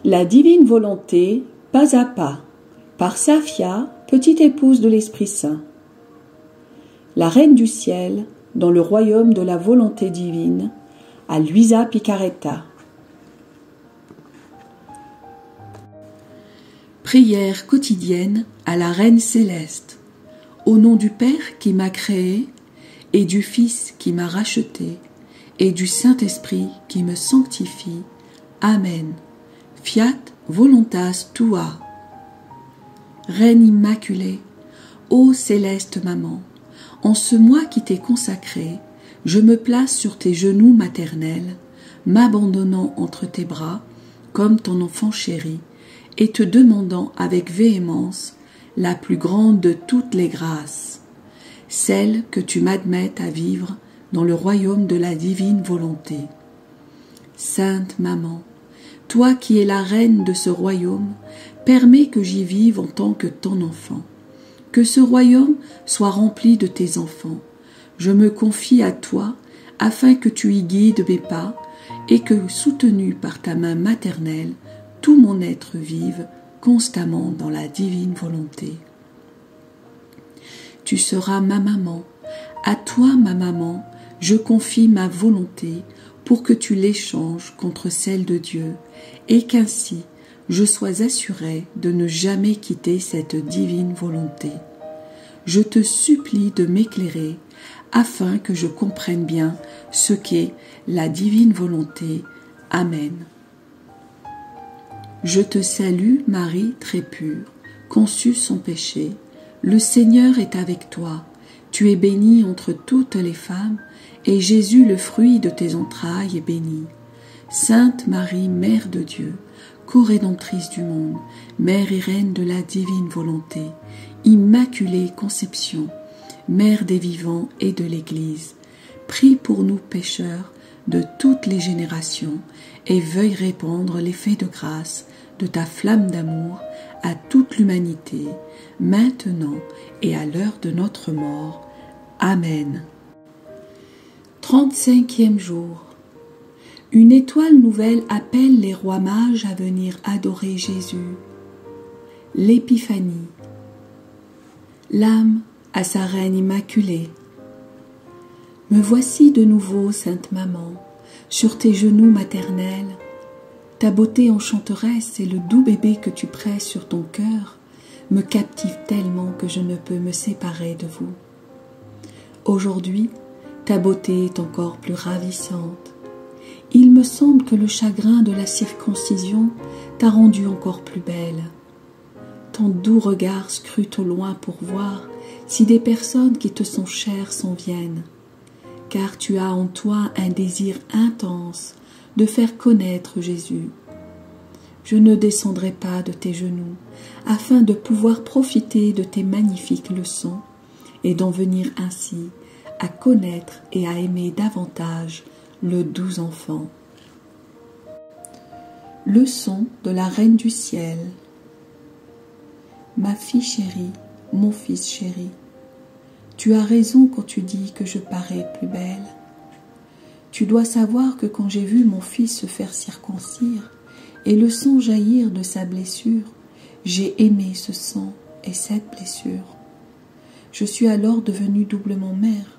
La divine volonté, pas à pas, par Safia, petite épouse de l'Esprit Saint. La Reine du Ciel, dans le royaume de la volonté divine, à Luisa Picaretta. Prière quotidienne à la Reine Céleste. Au nom du Père qui m'a créé, et du Fils qui m'a racheté, et du Saint-Esprit qui me sanctifie. Amen. Fiat voluntas tua. Reine immaculée, ô céleste maman, en ce mois qui t'est consacré, je me place sur tes genoux maternels, m'abandonnant entre tes bras, comme ton enfant chéri, et te demandant avec véhémence la plus grande de toutes les grâces, celle que tu m'admettes à vivre dans le royaume de la divine volonté. Sainte Maman, toi qui es la reine de ce royaume, permets que j'y vive en tant que ton enfant. Que ce royaume soit rempli de tes enfants. Je me confie à toi afin que tu y guides mes pas et que, soutenu par ta main maternelle, tout mon être vive constamment dans la divine volonté. Tu seras ma maman. À toi, ma maman, je confie ma volonté pour que tu l'échanges contre celle de Dieu et qu'ainsi je sois assurée de ne jamais quitter cette divine volonté. Je te supplie de m'éclairer afin que je comprenne bien ce qu'est la divine volonté. Amen. Je te salue, Marie très pure, conçue sans péché. Le Seigneur est avec toi. Tu es bénie entre toutes les femmes, et Jésus, le fruit de tes entrailles, est béni. Sainte Marie, Mère de Dieu, co-rédemptrice du monde, Mère et Reine de la divine volonté, Immaculée Conception, Mère des vivants et de l'Église, prie pour nous pécheurs de toutes les générations et veuille répandre l'effet de grâce de ta flamme d'amour à toute l'humanité, maintenant et à l'heure de notre mort. Amen. 35e jour. Une étoile nouvelle appelle les rois mages à venir adorer Jésus. L'épiphanie. L'âme à sa reine immaculée. Me voici de nouveau, Sainte Maman, sur tes genoux maternels. Ta beauté enchanteresse et le doux bébé que tu presses sur ton cœur me captivent tellement que je ne peux me séparer de vous. Aujourd'hui, ta beauté est encore plus ravissante. Il me semble que le chagrin de la circoncision t'a rendue encore plus belle. Ton doux regard scrute au loin pour voir si des personnes qui te sont chères s'en viennent, car tu as en toi un désir intense de faire connaître Jésus. Je ne descendrai pas de tes genoux afin de pouvoir profiter de tes magnifiques leçons et d'en venir ainsi à connaître et à aimer davantage le doux enfant. Leçon de la Reine du Ciel. Ma fille chérie, mon fils chéri, tu as raison quand tu dis que je parais plus belle. Tu dois savoir que quand j'ai vu mon fils se faire circoncire et le sang jaillir de sa blessure, j'ai aimé ce sang et cette blessure. Je suis alors devenue doublement mère,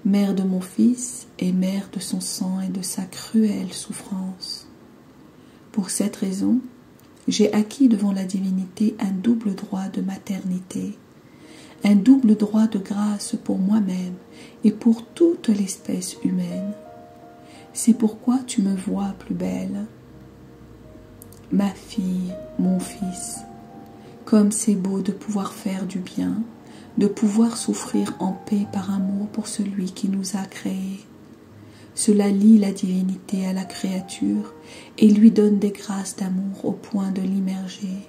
mère de mon fils et mère de son sang et de sa cruelle souffrance. Pour cette raison, j'ai acquis devant la divinité un double droit de maternité, un double droit de grâce pour moi-même et pour toute l'espèce humaine. C'est pourquoi tu me vois plus belle. Ma fille, mon fils, comme c'est beau de pouvoir faire du bien, de pouvoir souffrir en paix par amour pour celui qui nous a créés. Cela lie la divinité à la créature et lui donne des grâces d'amour au point de l'immerger.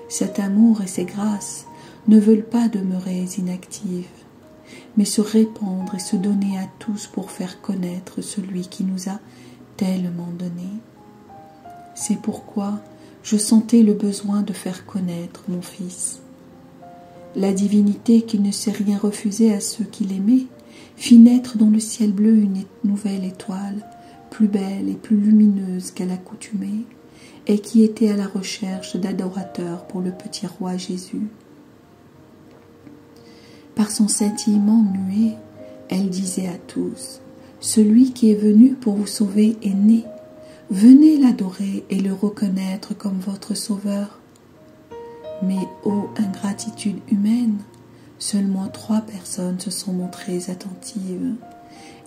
Cet amour et ces grâces ne veulent pas demeurer inactives, mais se répandre et se donner à tous pour faire connaître celui qui nous a tellement donné. C'est pourquoi je sentais le besoin de faire connaître mon Fils. La divinité qui ne sait rien refuser à ceux qui l'aimaient fit naître dans le ciel bleu une nouvelle étoile, plus belle et plus lumineuse qu'à l'accoutumée, et qui était à la recherche d'adorateurs pour le petit roi Jésus. Par son scintillement muet, elle disait à tous, « Celui qui est venu pour vous sauver est né. Venez l'adorer et le reconnaître comme votre sauveur. » Mais, ô ingratitude humaine, seulement 3 personnes se sont montrées attentives,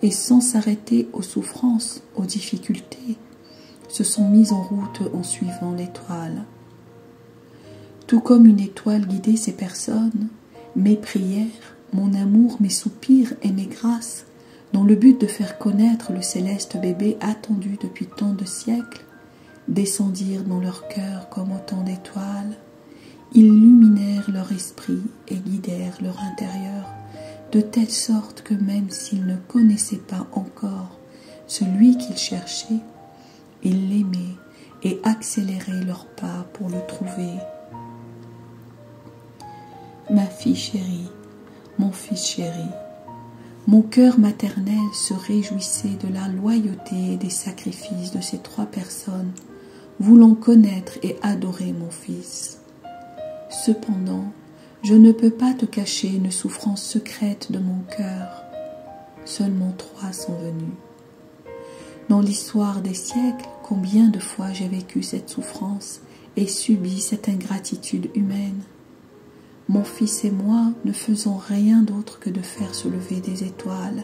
et sans s'arrêter aux souffrances, aux difficultés, se sont mises en route en suivant l'étoile. Tout comme une étoile guidait ces personnes, mes prières, mon amour, mes soupirs et mes grâces, dans le but de faire connaître le céleste bébé attendu depuis tant de siècles, descendirent dans leur cœur comme autant d'étoiles, illuminèrent leur esprit et guidèrent leur intérieur, de telle sorte que même s'ils ne connaissaient pas encore celui qu'ils cherchaient, ils l'aimaient et accéléraient leurs pas pour le trouver. Ma fille chérie, mon fils chéri, mon cœur maternel se réjouissait de la loyauté et des sacrifices de ces 3 personnes, voulant connaître et adorer mon fils. Cependant, je ne peux pas te cacher une souffrance secrète de mon cœur. Seulement 3 sont venus. Dans l'histoire des siècles, combien de fois j'ai vécu cette souffrance et subi cette ingratitude humaine. Mon fils et moi ne faisons rien d'autre que de faire se lever des étoiles,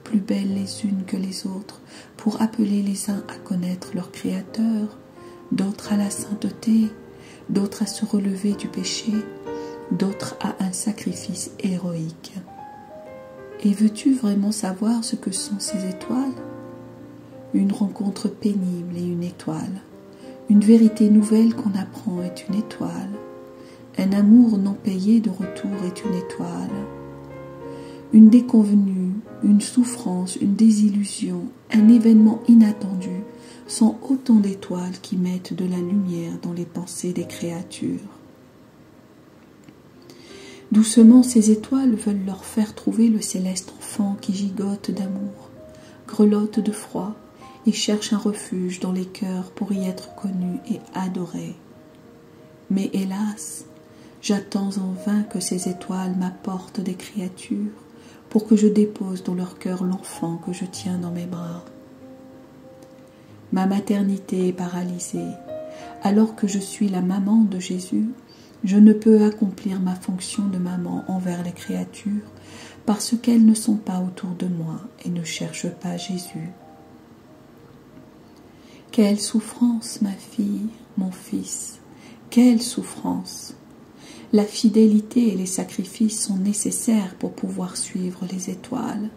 plus belles les unes que les autres, pour appeler les uns à connaître leur Créateur, d'autres à la sainteté, d'autres à se relever du péché, d'autres à un sacrifice héroïque. Et veux-tu vraiment savoir ce que sont ces étoiles? Une rencontre pénible et une étoile. Une vérité nouvelle qu'on apprend est une étoile. Un amour non payé de retour est une étoile. Une déconvenue, une souffrance, une désillusion, un événement inattendu sont autant d'étoiles qui mettent de la lumière dans les pensées des créatures. Doucement, ces étoiles veulent leur faire trouver le céleste enfant qui gigote d'amour, grelotte de froid et cherche un refuge dans les cœurs pour y être connu et adoré. Mais hélas, j'attends en vain que ces étoiles m'apportent des créatures pour que je dépose dans leur cœur l'enfant que je tiens dans mes bras. Ma maternité est paralysée. Alors que je suis la maman de Jésus, je ne peux accomplir ma fonction de maman envers les créatures parce qu'elles ne sont pas autour de moi et ne cherchent pas Jésus. Quelle souffrance, ma fille, mon fils, quelle souffrance! La fidélité et les sacrifices sont nécessaires pour pouvoir suivre les étoiles.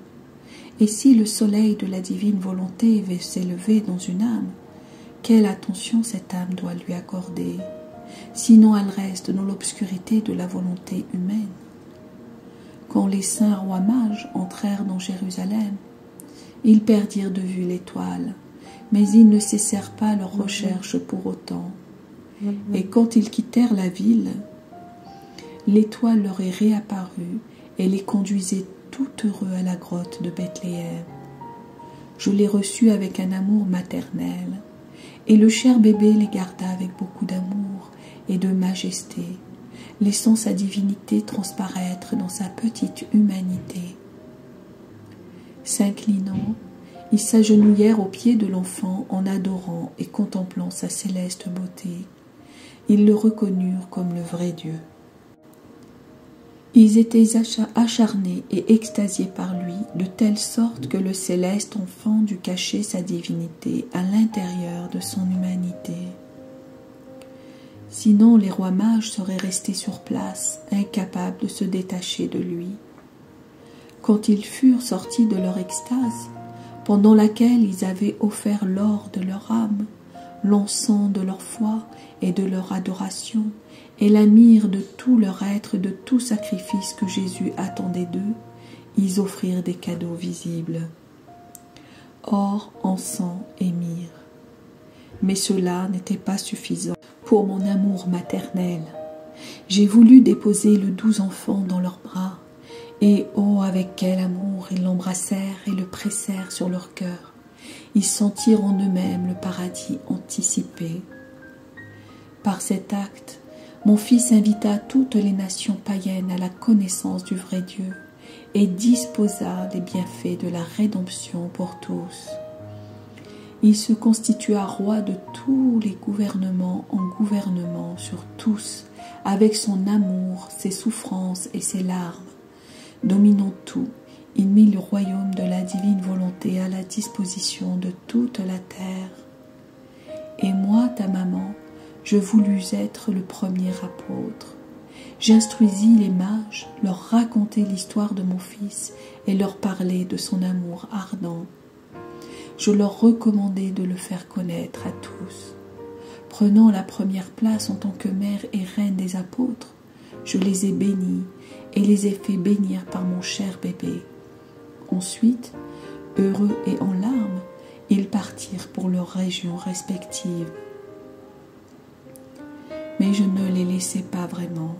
Et si le soleil de la divine volonté veut s'élever dans une âme, quelle attention cette âme doit lui accorder, sinon elle reste dans l'obscurité de la volonté humaine. Quand les saints rois mages entrèrent dans Jérusalem, ils perdirent de vue l'étoile, mais ils ne cessèrent pas leurs recherches pour autant. Et quand ils quittèrent la ville, l'étoile leur est réapparue et les conduisait tout heureux à la grotte de Bethléem. Je les reçus avec un amour maternel, et le cher bébé les garda avec beaucoup d'amour et de majesté, laissant sa divinité transparaître dans sa petite humanité. S'inclinant, ils s'agenouillèrent aux pieds de l'enfant en adorant et contemplant sa céleste beauté. Ils le reconnurent comme le vrai Dieu. Ils étaient acharnés et extasiés par lui, de telle sorte que le céleste enfant dut cacher sa divinité à l'intérieur de son humanité. Sinon, les rois mages seraient restés sur place, incapables de se détacher de lui. Quand ils furent sortis de leur extase, pendant laquelle ils avaient offert l'or de leur âme, l'encens de leur foi et de leur adoration, et la myrrhe de tout leur être, de tout sacrifice que Jésus attendait d'eux, ils offrirent des cadeaux visibles. Or, encens et myrrhe. Mais cela n'était pas suffisant pour mon amour maternel. J'ai voulu déposer le doux enfant dans leurs bras, et oh, avec quel amour ils l'embrassèrent et le pressèrent sur leur cœur. Ils sentirent en eux-mêmes le paradis anticipé. paix. Par cet acte, mon Fils invita toutes les nations païennes à la connaissance du vrai Dieu et disposa les bienfaits de la rédemption pour tous. Il se constitua roi de tous les gouvernements en gouvernement sur tous, avec son amour, ses souffrances et ses larmes. Dominant tout, il mit le royaume de la divine volonté à la disposition de toute la terre. Et moi, ta maman, je voulus être le premier apôtre. J'instruisis les mages, leur raconter l'histoire de mon Fils et leur parler de son amour ardent. Je leur recommandai de le faire connaître à tous. Prenant la première place en tant que mère et reine des apôtres, je les ai bénis et les ai fait bénir par mon cher bébé. Ensuite, heureux et en larmes, ils partirent pour leurs régions respectives. Mais je ne les laissai pas vraiment,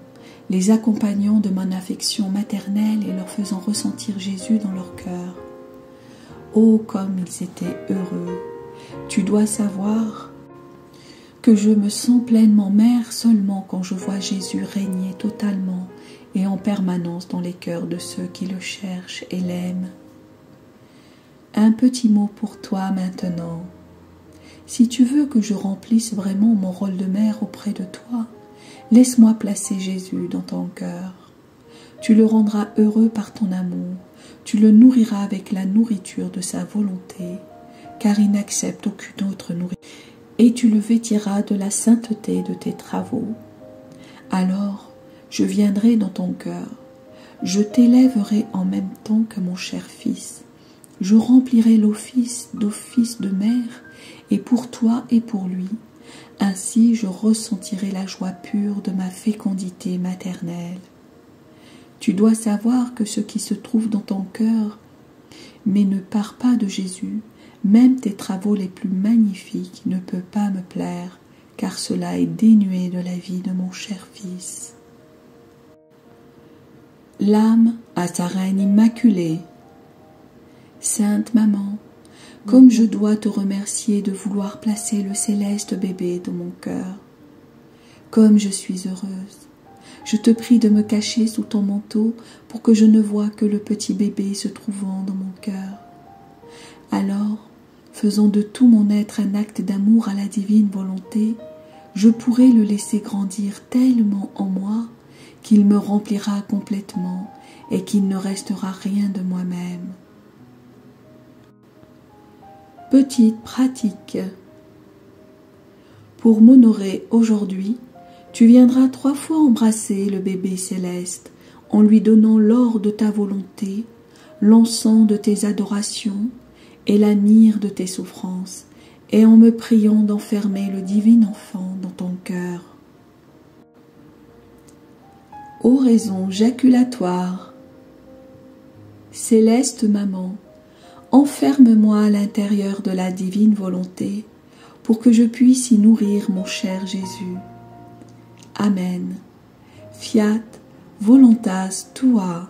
les accompagnant de mon affection maternelle et leur faisant ressentir Jésus dans leur cœur. Oh, comme ils étaient heureux! Tu dois savoir que je me sens pleinement mère seulement quand je vois Jésus régner totalement et en permanence dans les cœurs de ceux qui le cherchent et l'aiment. Un petit mot pour toi maintenant. Si tu veux que je remplisse vraiment mon rôle de mère auprès de toi, laisse-moi placer Jésus dans ton cœur. Tu le rendras heureux par ton amour, tu le nourriras avec la nourriture de sa volonté, car il n'accepte aucune autre nourriture, et tu le vêtiras de la sainteté de tes travaux. Alors, je viendrai dans ton cœur, je t'élèverai en même temps que mon cher Fils, je remplirai l'office de mère, et pour toi et pour lui, ainsi je ressentirai la joie pure de ma fécondité maternelle. Tu dois savoir que ce qui se trouve dans ton cœur, mais ne part pas de Jésus, même tes travaux les plus magnifiques ne peuvent pas me plaire, car cela est dénué de la vie de mon cher Fils. L'âme à sa reine immaculée. Sainte Maman, comme je dois te remercier de vouloir placer le céleste bébé dans mon cœur. Comme je suis heureuse. Je te prie de me cacher sous ton manteau pour que je ne voie que le petit bébé se trouvant dans mon cœur. Alors, faisant de tout mon être un acte d'amour à la divine volonté, je pourrai le laisser grandir tellement en moi qu'il me remplira complètement et qu'il ne restera rien de moi-même. Petite pratique. Pour m'honorer aujourd'hui, tu viendras 3 fois embrasser le bébé céleste en lui donnant l'or de ta volonté, l'encens de tes adorations et la myrrhe de tes souffrances, et en me priant d'enfermer le divin enfant dans ton cœur. Oraison jaculatoire. Céleste Maman, enferme-moi à l'intérieur de la divine volonté pour que je puisse y nourrir mon cher Jésus. Amen. Fiat voluntas tua.